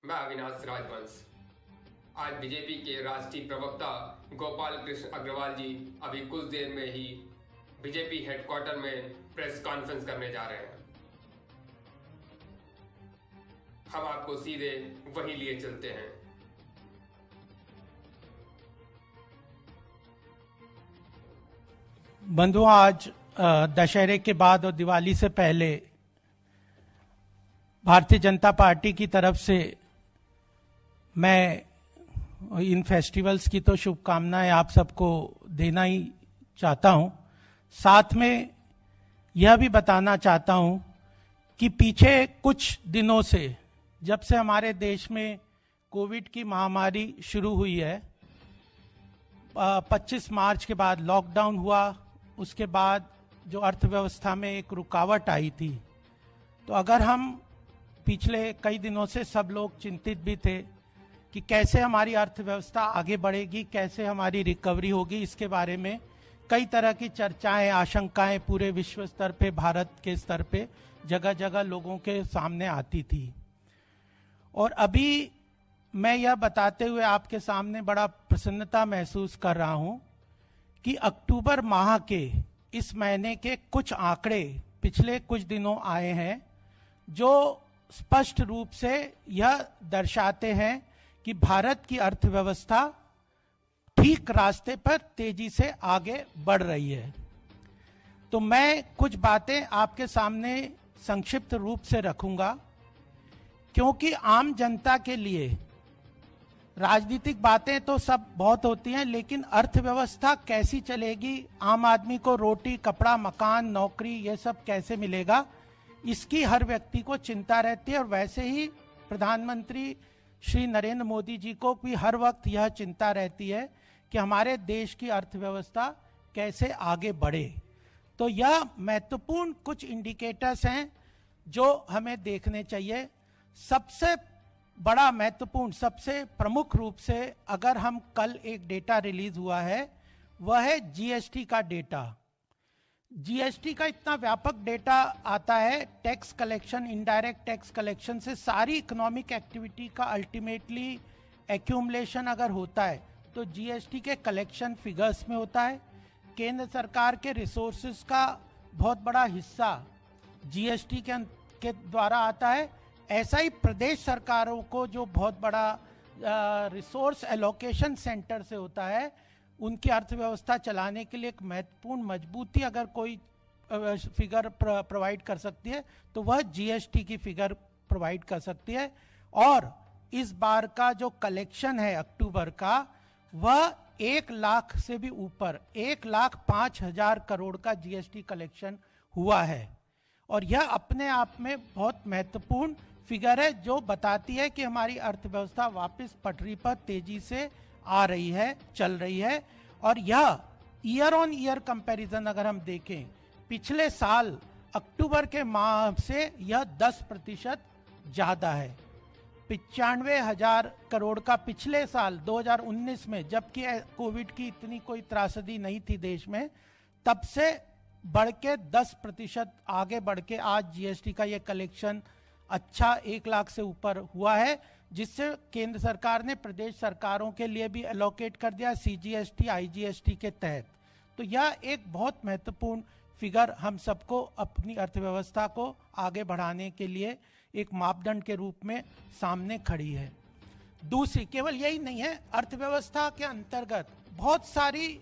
मैं अविनाश राजवंश। आज बीजेपी के राष्ट्रीय प्रवक्ता गोपाल कृष्ण अग्रवाल जी अभी कुछ देर में ही बीजेपी हेडक्वार्टर में प्रेस कॉन्फ्रेंस करने जा रहे हैं। हम आपको सीधे वहीं लिए चलते हैं। बंधुओं, आज दशहरे के बाद और दिवाली से पहले भारतीय जनता पार्टी की तरफ से मैं इन फेस्टिवल्स की तो शुभकामनाएं आप सबको देना ही चाहता हूं। साथ में यह भी बताना चाहता हूं कि पीछे कुछ दिनों से, जब से हमारे देश में कोविड की महामारी शुरू हुई है, 25 मार्च के बाद लॉकडाउन हुआ, उसके बाद जो अर्थव्यवस्था में एक रुकावट आई थी, तो अगर हम पिछले कई दिनों से सब लोग चिंतित भी थे कि कैसे हमारी अर्थव्यवस्था आगे बढ़ेगी, कैसे हमारी रिकवरी होगी, इसके बारे में कई तरह की चर्चाएं, आशंकाएं पूरे विश्व स्तर पे, भारत के स्तर पे जगह जगह लोगों के सामने आती थी। और अभी मैं यह बताते हुए आपके सामने बड़ा प्रसन्नता महसूस कर रहा हूं कि अक्टूबर माह के इस महीने के कुछ आंकड़े पिछले कुछ दिनों आए हैं जो स्पष्ट रूप से यह दर्शाते हैं कि भारत की अर्थव्यवस्था ठीक रास्ते पर तेजी से आगे बढ़ रही है। तो मैं कुछ बातें आपके सामने संक्षिप्त रूप से रखूंगा, क्योंकि आम जनता के लिए राजनीतिक बातें तो सब बहुत होती हैं, लेकिन अर्थव्यवस्था कैसी चलेगी, आम आदमी को रोटी, कपड़ा, मकान, नौकरी, ये सब कैसे मिलेगा, इसकी हर व्यक्ति को चिंता रहती है। और वैसे ही प्रधानमंत्री श्री नरेंद्र मोदी जी को भी हर वक्त यह चिंता रहती है कि हमारे देश की अर्थव्यवस्था कैसे आगे बढ़े। तो यह महत्वपूर्ण कुछ इंडिकेटर्स हैं जो हमें देखने चाहिए। सबसे बड़ा महत्वपूर्ण, सबसे प्रमुख रूप से अगर हम कल एक डेटा रिलीज हुआ है, वह है जीएसटी का डेटा। जीएसटी का इतना व्यापक डेटा आता है, tax collection, indirect tax collection से सारी इकोनॉमिक एक्टिविटी का अल्टीमेटली एक्यूमुलेशन अगर होता है तो जीएसटी के कलेक्शन फिगर्स में होता है। केंद्र सरकार के रिसोर्सेज का बहुत बड़ा हिस्सा जीएसटी के द्वारा आता है। ऐसा ही प्रदेश सरकारों को जो बहुत बड़ा रिसोर्स एलोकेशन सेंटर से होता है, उनकी अर्थव्यवस्था चलाने के लिए एक महत्वपूर्ण मजबूती अगर कोई फिगर प्रोवाइड कर सकती है तो वह जीएसटी की फिगर प्रोवाइड कर सकती है। और इस बार का जो कलेक्शन है अक्टूबर का, वह 1 लाख से भी ऊपर, 1,05,000 करोड़ का जीएसटी कलेक्शन हुआ है। और यह अपने आप में बहुत महत्वपूर्ण फिगर है जो बताती है कि हमारी अर्थव्यवस्था वापस पटरी पर तेजी से आ रही है, चल रही है। और यह ईयर ऑन ईयर कंपैरिजन अगर हम देखें, पिछले साल अक्टूबर के माह से यह 10% ज्यादा है। 95,000 करोड़ का पिछले साल 2019 में, जबकि कोविड की इतनी कोई त्रासदी नहीं थी देश में, तब से बढ़ के 10% आगे बढ़ के आज जीएसटी का ये कलेक्शन अच्छा 1 लाख से ऊपर हुआ है, जिससे केंद्र सरकार ने प्रदेश सरकारों के लिए भी एलोकेट कर दिया सीजीएसटी, आईजीएसटी के तहत। तो यह एक बहुत महत्वपूर्ण फिगर हम सबको अपनी अर्थव्यवस्था को आगे बढ़ाने के लिए एक मापदंड के रूप में सामने खड़ी है। दूसरी, केवल यही नहीं है, अर्थव्यवस्था के अंतर्गत बहुत सारी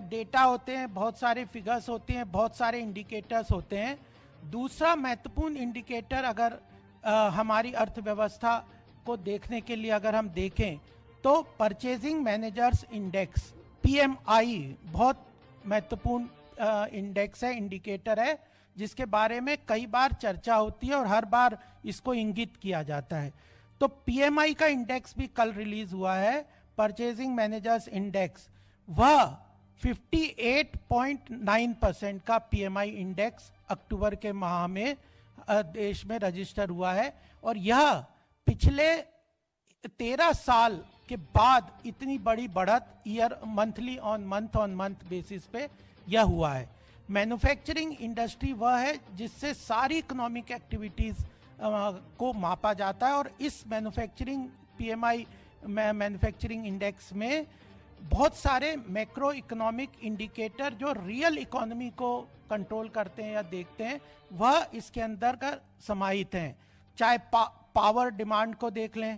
डेटा होते हैं, बहुत सारे फिगर्स होते हैं, बहुत सारे इंडिकेटर्स होते हैं। दूसरा महत्वपूर्ण इंडिकेटर अगर हमारी अर्थव्यवस्था को देखने के लिए अगर हम देखें तो परचेजिंग मैनेजर्स इंडेक्स, पीएमआई, बहुत महत्वपूर्ण इंडेक्स है, इंडिकेटर है, जिसके बारे में कई बार चर्चा होती है और हर बार इसको इंगित किया जाता है। तो पीएमआई का इंडेक्स भी कल रिलीज हुआ है, परचेजिंग मैनेजर्स इंडेक्स। वह 58.9% का पीएमआई इंडेक्स अक्टूबर के माह में देश में रजिस्टर हुआ है। और यह पिछले 13 साल के बाद इतनी बड़ी बढ़त year monthly on month basis पे यह हुआ है। मैन्युफैक्चरिंग इंडस्ट्री वह है जिससे सारी इकोनॉमिक एक्टिविटीज को मापा जाता है। और इस मैन्युफैक्चरिंग पीएमआई मैन्युफैक्चरिंग इंडेक्स में बहुत सारे मैक्रो इकोनॉमिक इंडिकेटर जो रियल इकोनॉमी को कंट्रोल करते हैं या देखते हैं वह इसके अंदर का समाहित हैं। चाहे पावर डिमांड को देख लें,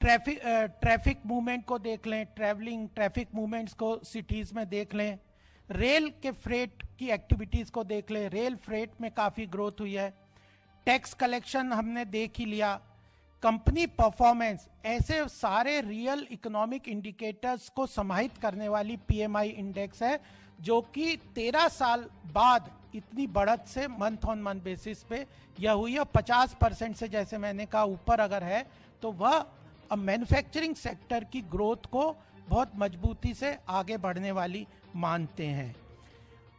ट्रैफिक मूवमेंट को देख लें, ट्रैफिक मूवमेंट्स को सिटीज़ में देख लें, रेल के फ्रेट की एक्टिविटीज़ को देख लें, रेल फ्रेट में काफ़ी ग्रोथ हुई है, टैक्स कलेक्शन हमने देख ही लिया, कंपनी परफॉर्मेंस, ऐसे सारे रियल इकोनॉमिक इंडिकेटर्स को समाहित करने वाली पीएमआई इंडेक्स है जो कि 13 साल बाद इतनी बढ़त से मंथ ऑन मंथ बेसिस पे यह हुई है। 50% से जैसे मैंने कहा ऊपर अगर है तो वह मैन्युफैक्चरिंग सेक्टर की ग्रोथ को बहुत मजबूती से आगे बढ़ने वाली मानते हैं।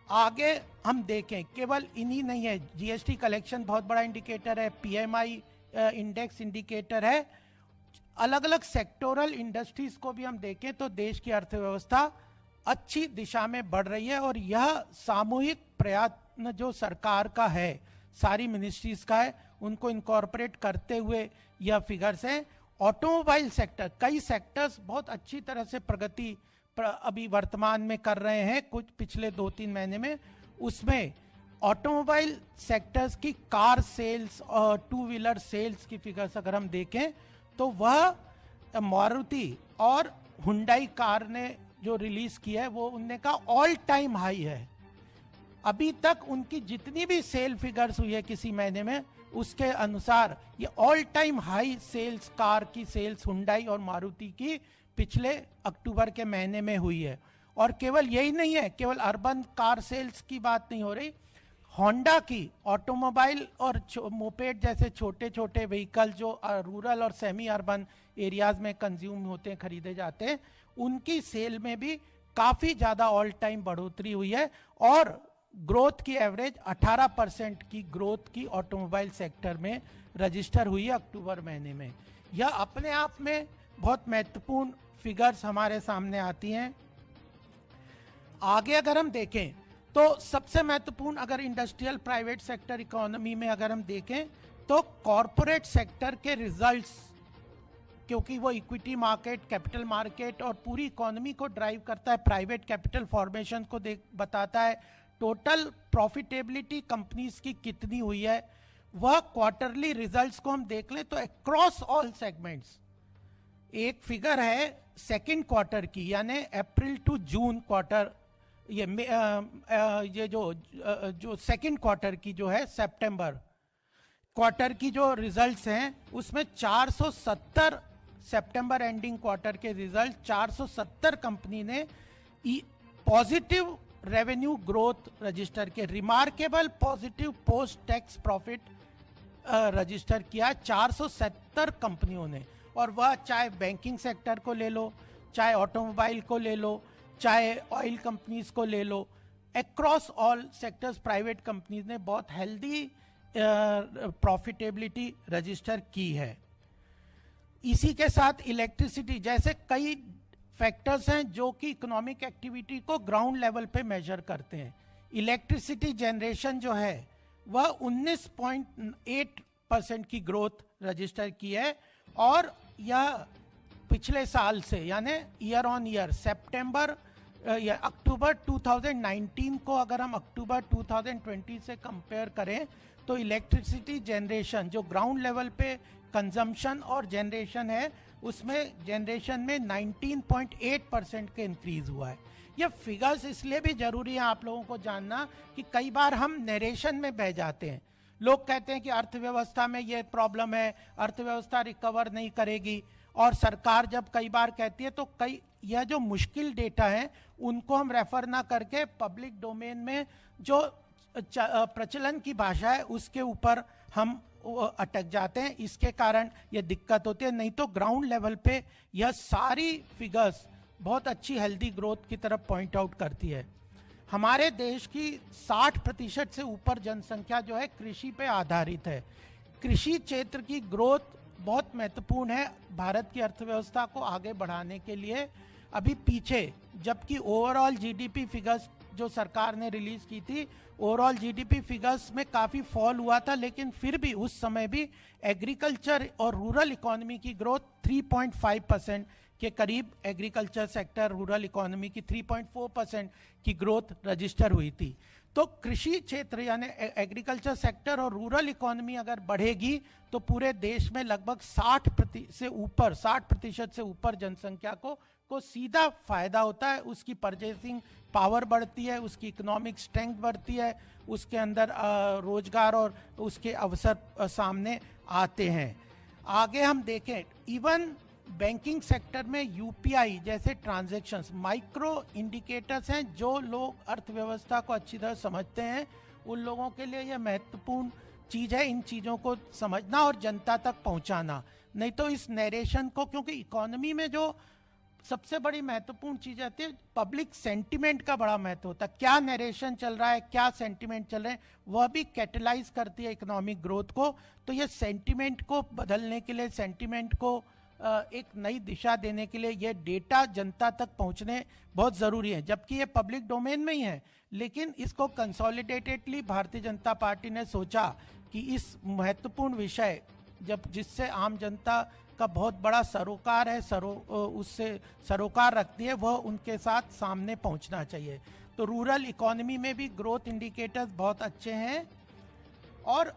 आगे हम देखें, केवल इन्हीं नहीं है, जीएसटी कलेक्शन बहुत बड़ा इंडिकेटर है, पीएमआई इंडेक्स इंडिकेटर है। अलग अलग सेक्टोरल इंडस्ट्रीज को भी हम देखें तो देश की अर्थव्यवस्था अच्छी दिशा में बढ़ रही है और यह सामूहिक प्रयत्न जो सरकार का है, सारी मिनिस्ट्रीज का है, उनको इनकॉर्पोरेट करते हुए यह फिगर्स हैं। ऑटोमोबाइल सेक्टर, कई सेक्टर्स बहुत अच्छी तरह से प्रगति अभी वर्तमान में कर रहे हैं कुछ पिछले 2-3 महीने में। उसमें ऑटोमोबाइल सेक्टर्स की कार सेल्स और टू व्हीलर सेल्स की फिगर्स अगर हम देखें तो वह मारुति और हुंडई कार ने जो रिलीज किया है वो उनने का ऑल टाइम हाई है। अभी तक उनकी जितनी भी सेल फिगर्स हुई है किसी महीने में, उसके अनुसार ये all time high sales, car की सेल्स हुंडई और मारुति की पिछले अक्टूबर के महीने में हुई है। और केवल यही नहीं है, केवल अर्बन कार सेल्स की बात नहीं हो रही, होंडा की ऑटोमोबाइल और मोपेड जैसे छोटे छोटे व्हीकल जो रूरल और सेमी अर्बन एरियाज में कंज्यूम होते हैं, खरीदे जाते हैं, उनकी सेल में भी काफ़ी ज़्यादा ऑल टाइम बढ़ोतरी हुई है। और ग्रोथ की एवरेज 18% की ग्रोथ की ऑटोमोबाइल सेक्टर में रजिस्टर हुई है अक्टूबर महीने में। यह अपने आप में बहुत महत्वपूर्ण फिगर्स हमारे सामने आती हैं। आगे अगर हम देखें तो सबसे महत्वपूर्ण अगर इंडस्ट्रियल प्राइवेट सेक्टर इकोनॉमी में अगर हम देखें तो कॉरपोरेट सेक्टर के रिजल्ट्स, क्योंकि वो इक्विटी मार्केट, कैपिटल मार्केट और पूरी इकोनॉमी को ड्राइव करता है, प्राइवेट कैपिटल फॉर्मेशन को बताता है, टोटल प्रॉफिटेबिलिटी कंपनीज की कितनी हुई है, वह क्वार्टरली रिजल्ट्स को हम देख लें तो अक्रॉस ऑल सेगमेंट्स एक फिगर है सेकंड क्वार्टर की, यानी अप्रैल टू जून क्वार्टर, ये जो सेकंड क्वार्टर की जो है सितंबर क्वार्टर की जो रिजल्ट्स हैं उसमें 470 सितंबर एंडिंग क्वार्टर के रिजल्ट 470 कंपनी ने पॉजिटिव रेवेन्यू ग्रोथ रजिस्टर के, remarkable positive post tax profit register किया 470 कंपनियों ने। और वह चाहे बैंकिंग सेक्टर को ले लो, चाहे ऑटोमोबाइल को ले लो, चाहे ऑयल कंपनीज को ले लो, across all sectors private companies ने बहुत हेल्दी प्रॉफिटेबिलिटी रजिस्टर की है। इसी के साथ इलेक्ट्रिसिटी जैसे कई फैक्टर्स हैं जो कि इकोनॉमिक एक्टिविटी को ग्राउंड लेवल पे मेजर करते हैं। इलेक्ट्रिसिटी जनरेशन जो है वह 19.8% की ग्रोथ रजिस्टर की है और यह पिछले साल से यानी ईयर ऑन ईयर सितंबर या अक्टूबर 2019 को अगर हम अक्टूबर 2020 से कंपेयर करें तो इलेक्ट्रिसिटी जनरेशन जो ग्राउंड लेवल पे कंजम्पशन और जनरेशन है उसमें जनरेशन में 19.8% के इंक्रीज हुआ है। ये फिगर्स इसलिए भी जरूरी है आप लोगों को जानना कि कई बार हम नरेशन में बह जाते हैं। लोग कहते हैं कि अर्थव्यवस्था में ये प्रॉब्लम है, अर्थव्यवस्था रिकवर नहीं करेगी, और सरकार जब कई बार कहती है तो कई यह जो मुश्किल डेटा है उनको हम रेफर ना करके पब्लिक डोमेन में जो प्रचलन की भाषा है उसके ऊपर हम अटक जाते हैं। इसके कारण ये दिक्कत होती है। नहीं तो ग्राउंड लेवल पे यह सारी फिगर्स बहुत अच्छी हेल्दी ग्रोथ की तरफ पॉइंट आउट करती है। हमारे देश की 60% से ऊपर जनसंख्या जो है कृषि पे आधारित है। कृषि क्षेत्र की ग्रोथ बहुत महत्वपूर्ण है भारत की अर्थव्यवस्था को आगे बढ़ाने के लिए। अभी पीछे जबकि ओवरऑल जीडीपी फिगर्स जो सरकार ने रिलीज की थी, ओवरऑल जीडीपी फिगर्स में काफी फॉल हुआ था, लेकिन फिर भी उस समय भी एग्रीकल्चर और रूरल इकोनॉमी की ग्रोथ 3.5% के करीब, एग्रीकल्चर सेक्टर रूरल इकोनॉमी की 3.4% की ग्रोथ रजिस्टर हुई थी। तो कृषि क्षेत्र यानी एग्रीकल्चर सेक्टर और रूरल इकोनॉमी अगर बढ़ेगी तो पूरे देश में लगभग 60% से ऊपर जनसंख्या को सीधा फायदा होता है। उसकी परचेसिंग पावर बढ़ती है, उसकी इकोनॉमिक स्ट्रेंथ बढ़ती है, उसके अंदर रोजगार और उसके अवसर सामने आते हैं। आगे हम देखें, इवन बैंकिंग सेक्टर में यूपीआई जैसे ट्रांजैक्शंस माइक्रो इंडिकेटर्स हैं। जो लोग अर्थव्यवस्था को अच्छी तरह समझते हैं उन लोगों के लिए यह महत्वपूर्ण चीज है, इन चीजों को समझना और जनता तक पहुंचाना। नहीं तो इस नरेशन को, क्योंकि इकोनॉमी में जो सबसे बड़ी महत्वपूर्ण चीज आती है, पब्लिक सेंटिमेंट का बड़ा महत्व होता है। क्या नरेशन चल रहा है, क्या सेंटिमेंट चल रहे हैं, वह भी कैटलाइज करती है इकोनॉमिक ग्रोथ को। तो ये सेंटिमेंट को बदलने के लिए, सेंटिमेंट को एक नई दिशा देने के लिए ये डेटा जनता तक पहुंचने बहुत जरूरी है। जबकि ये पब्लिक डोमेन में ही है, लेकिन इसको कंसोलिडेटेडली भारतीय जनता पार्टी ने सोचा कि इस महत्वपूर्ण विषय जिससे आम जनता का बहुत बड़ा सरोकार है, उससे सरोकार रखती है, वह उनके साथ सामने पहुंचना चाहिए। तो रूरल इकोनॉमी में भी ग्रोथ इंडिकेटर्स बहुत अच्छे हैं। और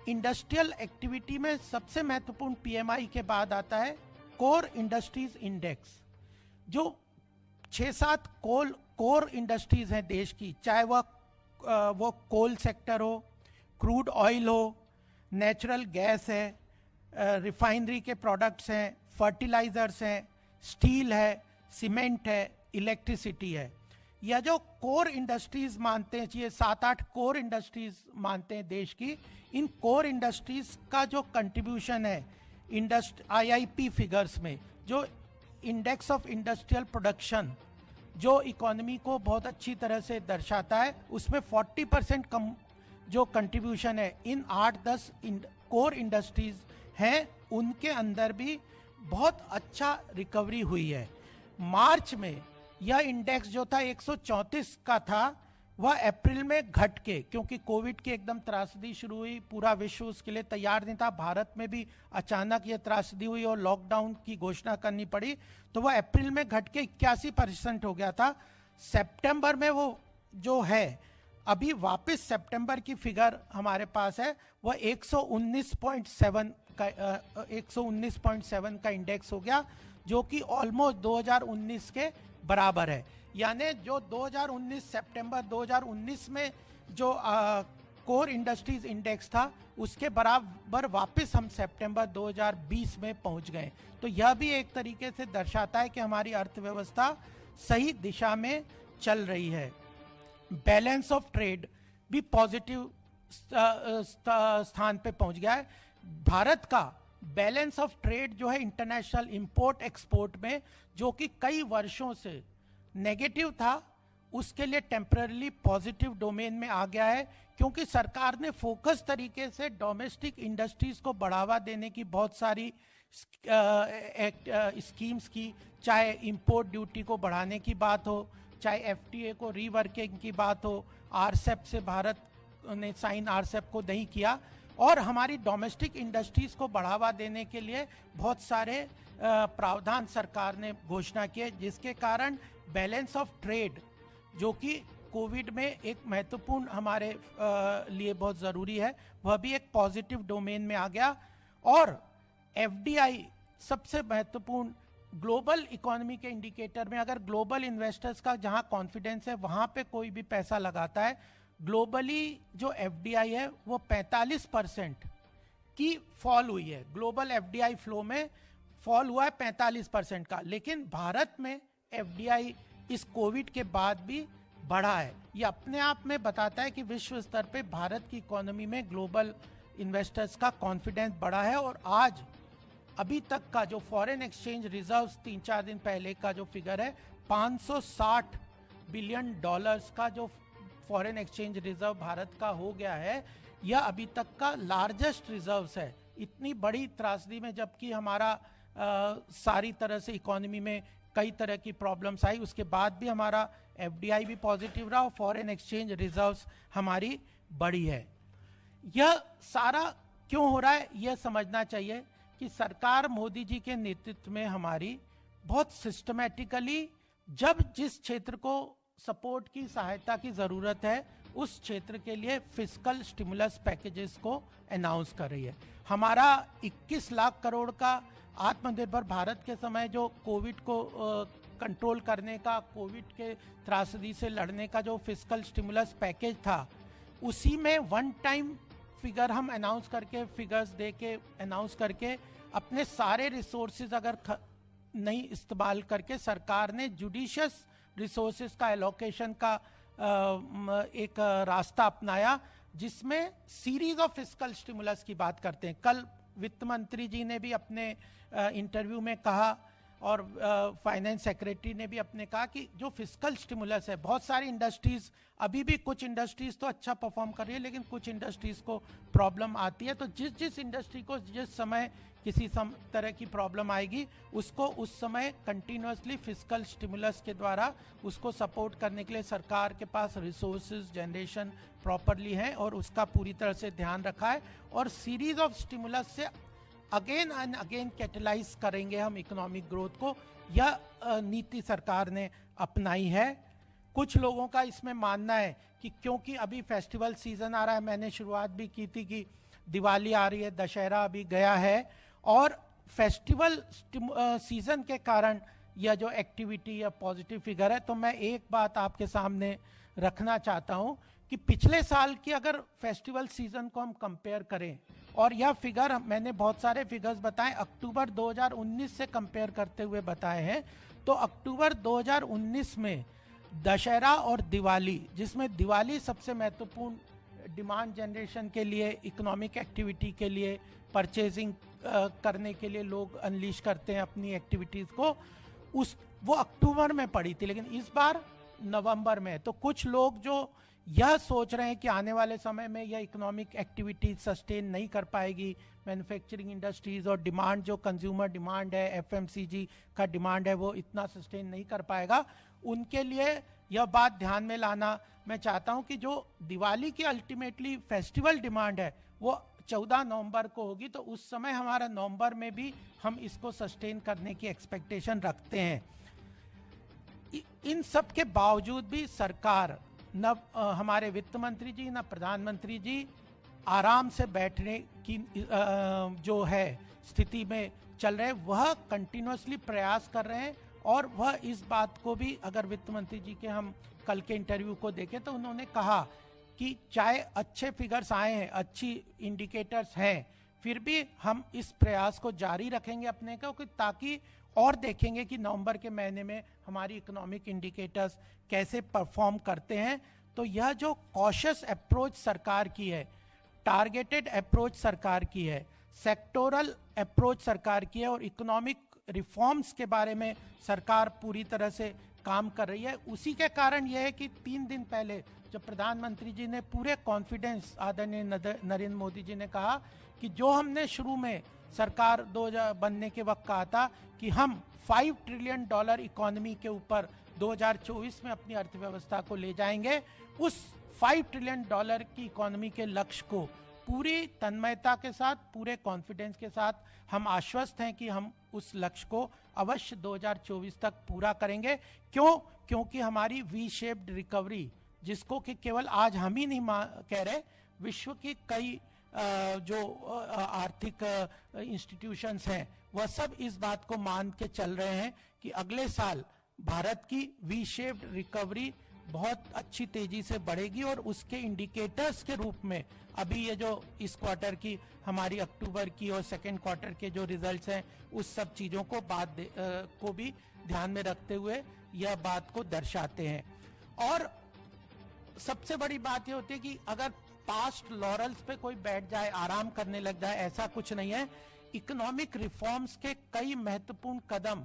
इंडस्ट्रियल एक्टिविटी में सबसे महत्वपूर्ण पीएमआई के बाद आता है कोर इंडस्ट्रीज इंडेक्स, जो 6-7 कोर इंडस्ट्रीज हैं देश की, चाहे वो कोल सेक्टर हो, क्रूड ऑयल हो, नेचुरल गैस है, रिफाइनरी के प्रोडक्ट्स हैं, फर्टिलाइजर्स हैं, स्टील है, सीमेंट है, इलेक्ट्रिसिटी है। यह जो कोर इंडस्ट्रीज मानते हैं, ये 7-8 कोर इंडस्ट्रीज मानते हैं देश की, इन कोर इंडस्ट्रीज का जो कंट्रीब्यूशन है आईआईपी फिगर्स में, जो इंडेक्स ऑफ इंडस्ट्रियल प्रोडक्शन जो इकोनॉमी को बहुत अच्छी तरह से दर्शाता है, उसमें 40% कम जो कंट्रीब्यूशन है इन 8-10 कोर इंडस्ट्रीज हैं, उनके अंदर भी बहुत अच्छा रिकवरी हुई है। मार्च में यह इंडेक्स जो था 134 का था, वह अप्रैल में घट के, क्योंकि कोविड की एकदम त्रासदी शुरू हुई, पूरा विश्व उसके लिए तैयार नहीं था, भारत में भी अचानक यह त्रासदी हुई और लॉकडाउन की घोषणा करनी पड़ी, तो वह अप्रैल में घट के 81% हो गया था। सितंबर में वो जो है, अभी वापस सितंबर की फिगर हमारे पास है, वह 119.7 का इंडेक्स हो गया, जो कि ऑलमोस्ट 2019 के बराबर है। यानी जो 2019 सितंबर 2019 में जो कोर इंडस्ट्रीज इंडेक्स था, उसके बराबर वापस हम सितंबर 2020 में पहुंच गए। तो यह भी एक तरीके से दर्शाता है कि हमारी अर्थव्यवस्था सही दिशा में चल रही है। बैलेंस ऑफ ट्रेड भी पॉजिटिव स्थान पे पहुंच गया है। भारत का बैलेंस ऑफ ट्रेड जो है इंटरनेशनल इंपोर्ट एक्सपोर्ट में, जो कि कई वर्षों से नेगेटिव था, उसके लिए टेम्पररी पॉजिटिव डोमेन में आ गया है, क्योंकि सरकार ने फोकस तरीके से डोमेस्टिक इंडस्ट्रीज को बढ़ावा देने की बहुत सारी स्कीम्स की, चाहे इंपोर्ट ड्यूटी को बढ़ाने की बात हो, चाहे एफटीए को रीवर्किंग की बात हो। आरसेप से भारत ने साइन आरसेप को नहीं किया, और हमारी डोमेस्टिक इंडस्ट्रीज को बढ़ावा देने के लिए बहुत सारे प्रावधान सरकार ने घोषणा किए, जिसके कारण बैलेंस ऑफ ट्रेड, जो कि कोविड में एक महत्वपूर्ण हमारे लिए बहुत ज़रूरी है, वह भी एक पॉजिटिव डोमेन में आ गया। और एफडीआई सबसे महत्वपूर्ण ग्लोबल इकोनॉमी के इंडिकेटर में, अगर ग्लोबल इन्वेस्टर्स का जहां कॉन्फिडेंस है वहां पे कोई भी पैसा लगाता है, ग्लोबली जो एफडीआई है वो 45% की फॉल हुई है। ग्लोबल एफडीआई फ्लो में फॉल हुआ है 45% का, लेकिन भारत में एफडीआई इस कोविड के बाद भी बढ़ा है। ये अपने आप में बताता है कि विश्व स्तर पे भारत की इकोनॉमी में ग्लोबल इन्वेस्टर्स का कॉन्फिडेंस बढ़ा है। और आज अभी तक का जो फॉरेन एक्सचेंज रिजर्व्स 3-4 दिन पहले का जो फिगर है, $560 बिलियन का जो फॉरेन एक्सचेंज रिजर्व भारत का हो गया है, यह अभी तक का लार्जेस्ट रिजर्व्स है। इतनी बड़ी त्रासदी में, जबकि हमारा सारी तरह से इकोनॉमी में कई तरह की प्रॉब्लम्स आई, उसके बाद भी हमारा एफडीआई भी पॉजिटिव रहा और फॉरेन एक्सचेंज रिजर्व्स हमारी बढ़ी है। यह सारा क्यों हो रहा है, यह समझना चाहिए कि सरकार मोदी जी के नेतृत्व में हमारी बहुत सिस्टमैटिकली जब जिस क्षेत्र को सपोर्ट की सहायता की जरूरत है उस क्षेत्र के लिए फिस्कल स्टिमुलस पैकेजेस को अनाउंस कर रही है। हमारा 21 लाख करोड़ का आत्मनिर्भर भारत के समय जो कोविड को कंट्रोल करने का, कोविड के त्रासदी से लड़ने का जो फिस्कल स्टिमुलस पैकेज था, उसी में वन टाइम फिगर हम अनाउंस करके, फिगर्स दे के अनाउंस करके अपने सारे रिसोर्सेज अगर नहीं इस्तेमाल करके सरकार ने जुडिशियस रिसोर्सेज का एलोकेशन का एक रास्ता अपनाया, जिसमें सीरीज ऑफ फिस्कल स्टिमुलस की बात करते हैं। कल वित्त मंत्री जी ने भी अपने इंटरव्यू में कहा और फाइनेंस सेक्रेटरी ने भी अपने कहा कि जो फिस्कल स्टिमुलस है, बहुत सारी इंडस्ट्रीज, अभी भी कुछ इंडस्ट्रीज तो अच्छा परफॉर्म कर रही है लेकिन कुछ इंडस्ट्रीज को प्रॉब्लम आती है, तो जिस इंडस्ट्री को जिस समय किसी तरह की प्रॉब्लम आएगी उसको उस समय कंटिन्यूसली फिस्कल स्टिमुलस के द्वारा उसको सपोर्ट करने के लिए सरकार के पास रिसोर्सेज जनरेशन प्रॉपरली है और उसका पूरी तरह से ध्यान रखा है। और सीरीज ऑफ स्टिमुलस से अगेन एंड अगेन कैटलाइज करेंगे हम इकोनॉमिक ग्रोथ को, यह नीति सरकार ने अपनाई है। कुछ लोगों का इसमें मानना है कि क्योंकि अभी फेस्टिवल सीजन आ रहा है, मैंने शुरुआत भी की थी कि दिवाली आ रही है, दशहरा अभी गया है, और फेस्टिवल सीजन के कारण यह जो एक्टिविटी या पॉजिटिव फिगर है, तो मैं एक बात आपके सामने रखना चाहता हूं कि पिछले साल की अगर फेस्टिवल सीजन को हम कंपेयर करें, और यह फिगर मैंने बहुत सारे फिगर्स बताए अक्टूबर 2019 से कंपेयर करते हुए बताए हैं, तो अक्टूबर 2019 में दशहरा और दिवाली, जिसमें दिवाली सबसे महत्वपूर्ण डिमांड जनरेशन के लिए, इकोनॉमिक एक्टिविटी के लिए, परचेजिंग करने के लिए लोग अनलीश करते हैं अपनी एक्टिविटीज को, वो अक्टूबर में पड़ी थी, लेकिन इस बार नवंबर में। तो कुछ लोग जो यह सोच रहे हैं कि आने वाले समय में यह इकोनॉमिक एक्टिविटी सस्टेन नहीं कर पाएगी, मैन्युफैक्चरिंग इंडस्ट्रीज और डिमांड जो कंज्यूमर डिमांड है, एफएमसीजी का डिमांड है, वो इतना सस्टेन नहीं कर पाएगा, उनके लिए यह बात ध्यान में लाना मैं चाहता हूं कि जो दिवाली की अल्टीमेटली फेस्टिवल डिमांड है वो 14 नवंबर को होगी, तो उस समय हमारा नवंबर में भी हम इसको सस्टेन करने की एक्सपेक्टेशन रखते हैं। इन सब के बावजूद भी सरकार, न हमारे वित्त मंत्री जी न प्रधानमंत्री जी आराम से बैठने की जो है स्थिति में चल रहे, वह कंटिन्यूसली प्रयास कर रहे हैं। और वह इस बात को भी, अगर वित्त मंत्री जी के हम कल के इंटरव्यू को देखें तो उन्होंने कहा कि चाहे अच्छे फिगर्स आए हैं, अच्छी इंडिकेटर्स हैं, फिर भी हम इस प्रयास को जारी रखेंगे अपने को, ताकि और देखेंगे कि नवंबर के महीने में हमारी इकोनॉमिक इंडिकेटर्स कैसे परफॉर्म करते हैं। तो यह जो कॉशियस अप्रोच सरकार की है, टारगेटेड अप्रोच सरकार की है, सेक्टोरल अप्रोच सरकार की है, और इकोनॉमिक रिफॉर्म्स के बारे में सरकार पूरी तरह से काम कर रही है, उसी के कारण यह है कि 3 दिन पहले जब प्रधानमंत्री जी ने पूरे कॉन्फिडेंस, आदरणीय नरेंद्र मोदी जी ने कहा कि जो हमने शुरू में सरकार 2000 बनने के वक्त कहा था कि हम $5 ट्रिलियन इकोनॉमी के ऊपर 2024 में अपनी अर्थव्यवस्था को ले जाएंगे, उस $5 ट्रिलियन की इकोनॉमी के लक्ष्य को पूरी तन्मयता के साथ, पूरे कॉन्फिडेंस के साथ हम आश्वस्त हैं कि हम उस लक्ष्य को अवश्य 2024 तक पूरा करेंगे। क्यों? क्योंकि हमारी वी शेप्ड रिकवरी, जिसको कि केवल आज हम ही नहीं कह रहे, विश्व की कई जो आर्थिक इंस्टीट्यूशंस हैं वह सब इस बात को मान के चल रहे हैं कि अगले साल भारत की वी शेप्ड रिकवरी बहुत अच्छी तेजी से बढ़ेगी, और उसके इंडिकेटर्स के रूप में अभी ये जो इस क्वार्टर की हमारी अक्टूबर की और सेकेंड क्वार्टर के जो रिजल्ट्स हैं, उस सब चीज़ों को को भी ध्यान में रखते हुए यह बात को दर्शाते हैं। और सबसे बड़ी बात ये होती है कि अगर पास्ट लॉरल्स पे कोई बैठ जाए, आराम करने लग जाए, ऐसा कुछ नहीं है। इकोनॉमिक रिफॉर्म्स के कई महत्वपूर्ण कदम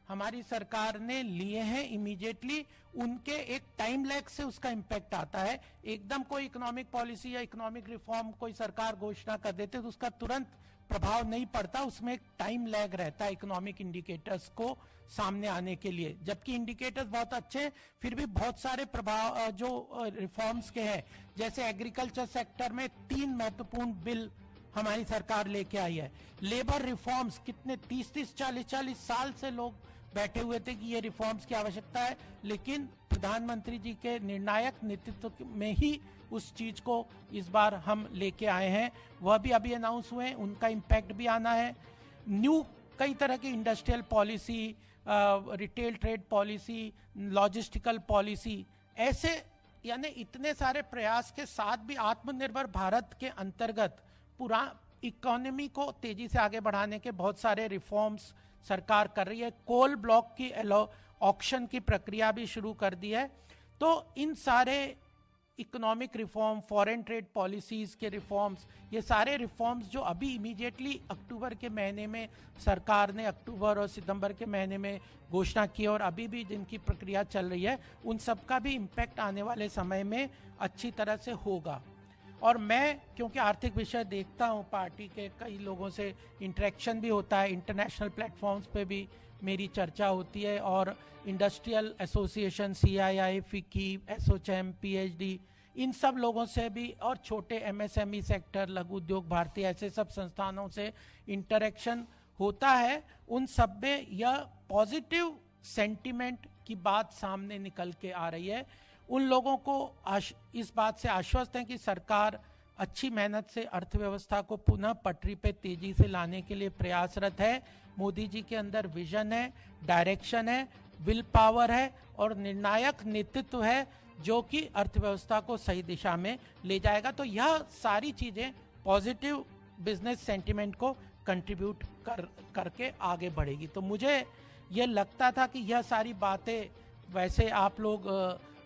हमारी सरकार ने लिए हैं इमीडिएटली, उनके एक टाइम लैग से उसका इम्पैक्ट आता है। एकदम कोई इकोनॉमिक पॉलिसी या इकोनॉमिक रिफॉर्म कोई सरकार घोषणा कर देते तो उसका तुरंत प्रभाव नहीं पड़ता, उसमें एक टाइम लैग रहता है इकोनॉमिक इंडिकेटर्स को सामने आने के लिए। जबकि इंडिकेटर्स बहुत अच्छे हैं, फिर भी बहुत सारे प्रभाव जो रिफॉर्म्स के हैं, जैसे एग्रीकल्चर सेक्टर में 3 महत्वपूर्ण बिल हमारी सरकार लेके आई है। लेबर रिफॉर्म्स, कितने 30-30, 40-40 साल से लोग बैठे हुए थे कि ये रिफॉर्म्स की आवश्यकता है, लेकिन प्रधानमंत्री जी के निर्णायक नेतृत्व में ही उस चीज को इस बार हम लेके आए हैं। वह भी अभी अनाउंस हुए हैं, उनका इम्पैक्ट भी आना है। न्यू कई तरह की industrial policy, retail trade policy, logistical policy, ऐसे यानी इतने सारे प्रयास के साथ भी आत्मनिर्भर भारत के अंतर्गत पूरा इकोनॉमी को तेजी से आगे बढ़ाने के बहुत सारे रिफॉर्म्स सरकार कर रही है। कोल ब्लॉक की ऑक्शन की प्रक्रिया भी शुरू कर दी है। तो इन सारे economic reform, foreign trade policies के रिफॉर्म्स, ये सारे रिफॉर्म्स जो अभी इमीडिएटली अक्टूबर के महीने में सरकार ने अक्टूबर और सितंबर के महीने में घोषणा की और अभी भी जिनकी प्रक्रिया चल रही है, उन सब का भी इम्पैक्ट आने वाले समय में अच्छी तरह से होगा। और मैं क्योंकि आर्थिक विषय देखता हूँ, पार्टी के कई लोगों से इंटरेक्शन भी होता है, इंटरनेशनल प्लेटफॉर्म्स पे भी मेरी चर्चा होती है, और इंडस्ट्रियल एसोसिएशन, CII, फिकी, एसोचैम, PhD, इन सब लोगों से भी, और छोटे MSME सेक्टर, लघु उद्योग भारती, ऐसे सब संस्थानों से इंटरेक्शन होता है। उन सब में यह पॉजिटिव सेंटिमेंट की बात सामने निकल के आ रही है। उन लोगों को इस बात से आश्वस्त हैं कि सरकार अच्छी मेहनत से अर्थव्यवस्था को पुनः पटरी पे तेजी से लाने के लिए प्रयासरत है। मोदी जी के अंदर विजन है, डायरेक्शन है, विल पावर है और निर्णायक नेतृत्व है, जो कि अर्थव्यवस्था को सही दिशा में ले जाएगा। तो यह सारी चीजें पॉजिटिव बिजनेस सेंटिमेंट को कंट्रीब्यूट करके आगे बढ़ेगी। तो मुझे ये लगता था कि यह सारी बातें, वैसे आप लोग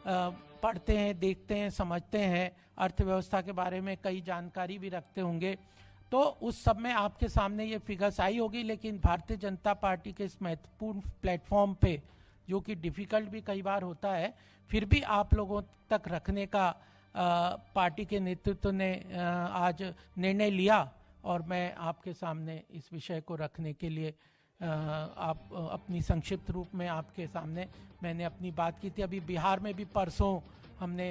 पढ़ते हैं, देखते हैं, समझते हैं, अर्थव्यवस्था के बारे में कई जानकारी भी रखते होंगे, तो उस सब में आपके सामने ये फिगर्स आई होगी। लेकिन भारतीय जनता पार्टी के इस महत्वपूर्ण प्लेटफॉर्म पे, जो कि डिफिकल्ट भी कई बार होता है, फिर भी आप लोगों तक रखने का पार्टी के नेतृत्व ने आज निर्णय लिया, और मैं आपके सामने इस विषय को रखने के लिए आप अपनी संक्षिप्त रूप में आपके सामने मैंने अपनी बात की थी। अभी बिहार में भी परसों हमने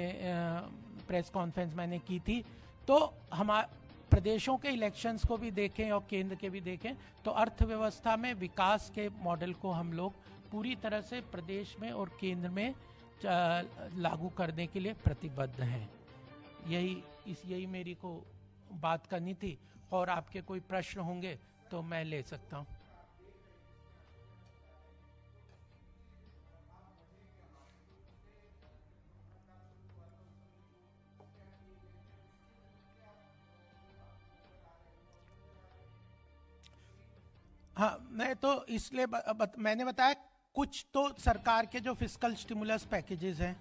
प्रेस कॉन्फ्रेंस मैंने की थी। तो हमारे प्रदेशों के इलेक्शंस को भी देखें और केंद्र के भी देखें, तो अर्थव्यवस्था में विकास के मॉडल को हम लोग पूरी तरह से प्रदेश में और केंद्र में लागू करने के लिए प्रतिबद्ध हैं। यही मेरी को बात करनी थी, और आपके कोई प्रश्न होंगे तो मैं ले सकता हूँ। हाँ, मैं तो इसलिए मैंने बताया, कुछ तो सरकार के जो फिस्कल स्टिमुलस पैकेजेस हैं,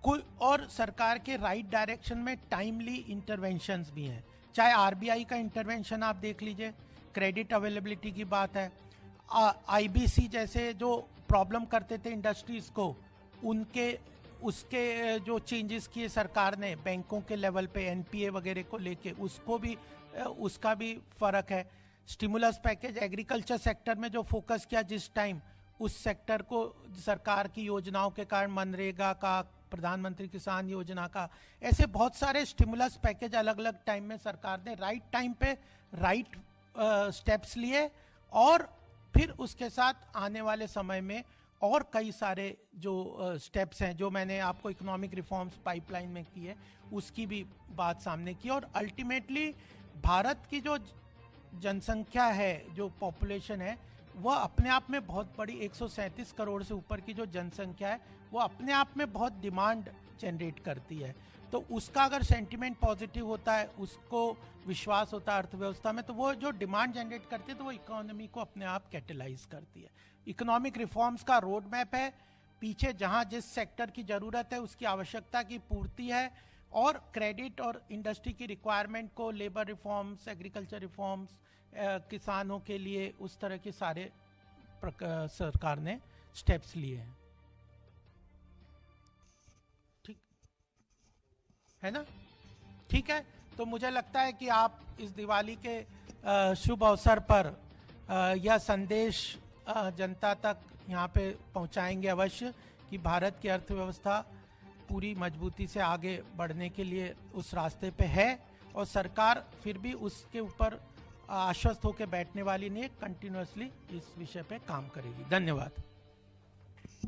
कुछ और सरकार के राइट डायरेक्शन में टाइमली इंटरवेंशंस भी हैं। चाहे RBI का इंटरवेंशन आप देख लीजिए, क्रेडिट अवेलेबिलिटी की बात है, IBC जैसे जो प्रॉब्लम करते थे इंडस्ट्रीज को, उसके जो चेंजेस किए सरकार ने बैंकों के लेवल पे, NPA वगैरह को लेके, उसका भी फर्क है। स्टिमुलस पैकेज एग्रीकल्चर सेक्टर में जो फोकस किया जिस टाइम, उस सेक्टर को सरकार की योजनाओं के कारण, मनरेगा का, प्रधानमंत्री किसान योजना का, ऐसे बहुत सारे स्टिमुलस पैकेज अलग अलग टाइम में सरकार ने राइट टाइम पे राइट स्टेप्स लिए, और फिर उसके साथ आने वाले समय में और कई सारे जो स्टेप्स हैं, जो मैंने आपको इकोनॉमिक रिफॉर्म्स पाइपलाइन में की है, उसकी भी बात सामने की। और अल्टीमेटली भारत की जो जनसंख्या है, जो पॉपुलेशन है, वह अपने आप में बहुत बड़ी, 137 करोड़ से ऊपर की जो जनसंख्या है, वो अपने आप में बहुत डिमांड जनरेट करती है। तो उसका अगर सेंटिमेंट पॉजिटिव होता है, उसको विश्वास होता है अर्थव्यवस्था में, तो वो जो डिमांड जनरेट करती है, तो वो इकोनॉमी को अपने आप कैटलाइज करती है। इकोनॉमिक रिफॉर्म्स का रोड मैप है, पीछे जहां जिस सेक्टर की जरूरत है उसकी आवश्यकता की पूर्ति है, और क्रेडिट और इंडस्ट्री की रिक्वायरमेंट को, लेबर रिफॉर्म्स, एग्रीकल्चर रिफॉर्म्स, किसानों के लिए, उस तरह के सारे सरकार ने स्टेप्स लिए हैं। ठीक है ना? ठीक है, तो मुझे लगता है कि आप इस दिवाली के शुभ अवसर पर यह संदेश जनता तक यहाँ पे पहुँचाएंगे अवश्य कि भारत की अर्थव्यवस्था पूरी मजबूती से आगे बढ़ने के लिए उस रास्ते पे है और सरकार फिर भी उसके ऊपर आश्वस्त होकर बैठने वाली नहीं, कंटिन्यूअसली इस विषय पे काम करेगी। धन्यवाद।